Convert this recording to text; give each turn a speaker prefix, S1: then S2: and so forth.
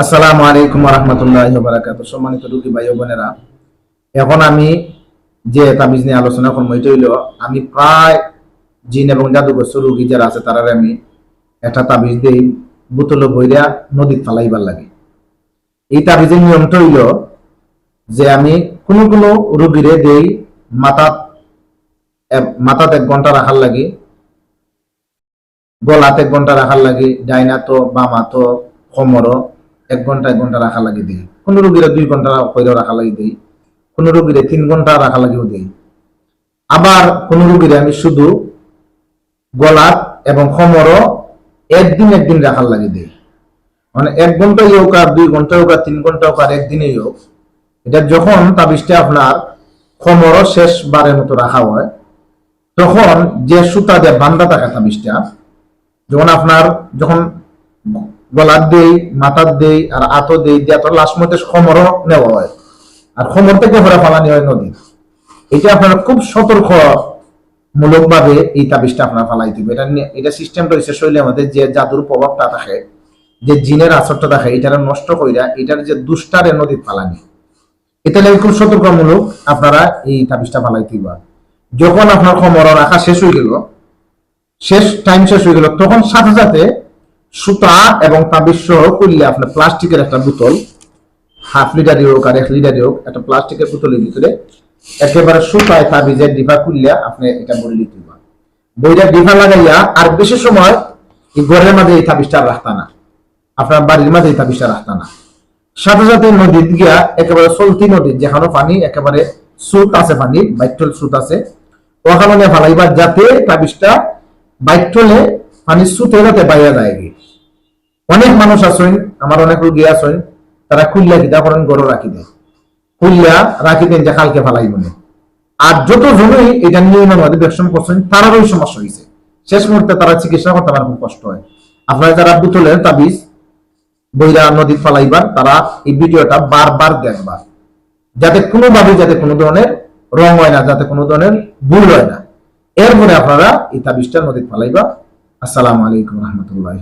S1: আসসালামু আলাইকুম ওয়া রাহমাতুল্লাহি ওয়া বারাকাতুহু। সম্মানিত রোগী ভাই ও বোনেরা, এখন আমি যে তাবিজ নিয়ে আলোচনা করবো এটা হইল, আমি প্রায় জিন এবং জাদুগ্রস্ত রোগী যারা আছে তারা আমি একটা তাবিজ দেই বোতলে ভইরা নদীত ফালাইবার লাগে। এই তাবিজের নিয়মটা হইল যে আমি কোনো কোনো রোগীরে দেই মাথাত 1 ঘন্টা রাখার লাগে, গলাত 1 ঘন্টা রাখার লাগে, ডাইনা তো বামা তো কোমরও 1 ঘন্টা রাখা লাগে দিই। কোন রোগীরা 2 ঘন্টা কইরা রাখা লাগে দিই, কোন রোগীরা 3 ঘন্টা রাখা লাগেও দিই। আবার কোন রোগীরা আমি শুধু গলাত এবং কোমরও একদিন রাখার লাগে দিই। মানে 1 ঘন্টাই হোক আর 2 ঘন্টাই হোক আর 3 ঘন্টা হোক আর একদিনেই হোক, এটা যখন তাবিজটা আপনার কোমরও শেষবারের মতো রাখা হয়, তখন যে সুতা দিয়ে বান্ধা থাকে তাবিজটা, যখন গলার দেই, মাথার দেই আর আতো দেই, দিয়ে তো লাস্ট মধ্যে খমরও নেওয়া হয়, আর খমর থেকে ভরা ফালানি হয় নদী। এটা আপনারা খুব সতর্ক মূলক ভাবে এই তাবিজটা আপনারা ফালাই দিবে। এটা সিস্টেমটা হচ্ছে শরীরের মধ্যে যে জাদুর প্রভাবটা থাকে, যে জিনের আসরটা থাকে, এটার নষ্ট কইরা এটার যে দুষ্টারে নদী ফালানি, এটা লাগে খুব সতর্কমূলক আপনারা এই তাবিজটা ফালাই দিবা। যখন আপনার খমর রাখা শেষ হয়ে গেল, টাইম শেষ হয়ে গেল, তখন সাথে সাথে সুতা এবং তাবিজ সহ করলে আপনার প্লাস্টিকের একটা বোতল, 1/2 লিটারই হোক আর 1 লিটারই হোক, একটা প্লাস্টিকের বোতলের ভিতরে একেবারে সুতায় তাবিজের ডিফা করলে আপনি এটা বলে দিতে পারেন। বইটা ডিফা লাগাইয়া আর বেশি সময় এই ঘরের মাঝে এই তাবিজটা রাখতা না, আপনার বাড়ির মাঝে এই তাবিজটা রাখতা না। সাথে সাথে নদীর গিয়া একেবারে চলতি নদীর যেখানে পানি একেবারে স্রোত আছে, পানির বাইটল স্রোত আছে, ওখানে ফালাইবা, যাতে তাবিজটা বাইটলে পানির স্রোতে যাতে বাইরে যায়। অনেক মানুষ আছেন, আমার অনেক রোগী আছেন, তারা খুললা কিতা করেন, গরু রাখি দেয়, খুললা রাখি দেন যে কালকে ফালাই মনে। আর যত জনই এটা নিয়মের মধ্যে দর্শন করছেন, তারারই সমস্যা হয়েছে, শেষ মুহূর্তে তারা চিকিৎসা করতে আমার খুব কষ্ট হয়। আপনারা যারা বোতলের তাবিজ বইরা নদী ফালাইবার, তারা এই ভিডিওটা বারবার দেখবা, যাতে কোনোভাবে যাতে কোনো ধরনের রং হয় না, যাতে কোনো ধরনের ভুল হয় না। এরপরে আপনারা এই তাবিজটা নদী ফালাইবা। আসসালামু আলাইকুম রহমতুল্লাহ।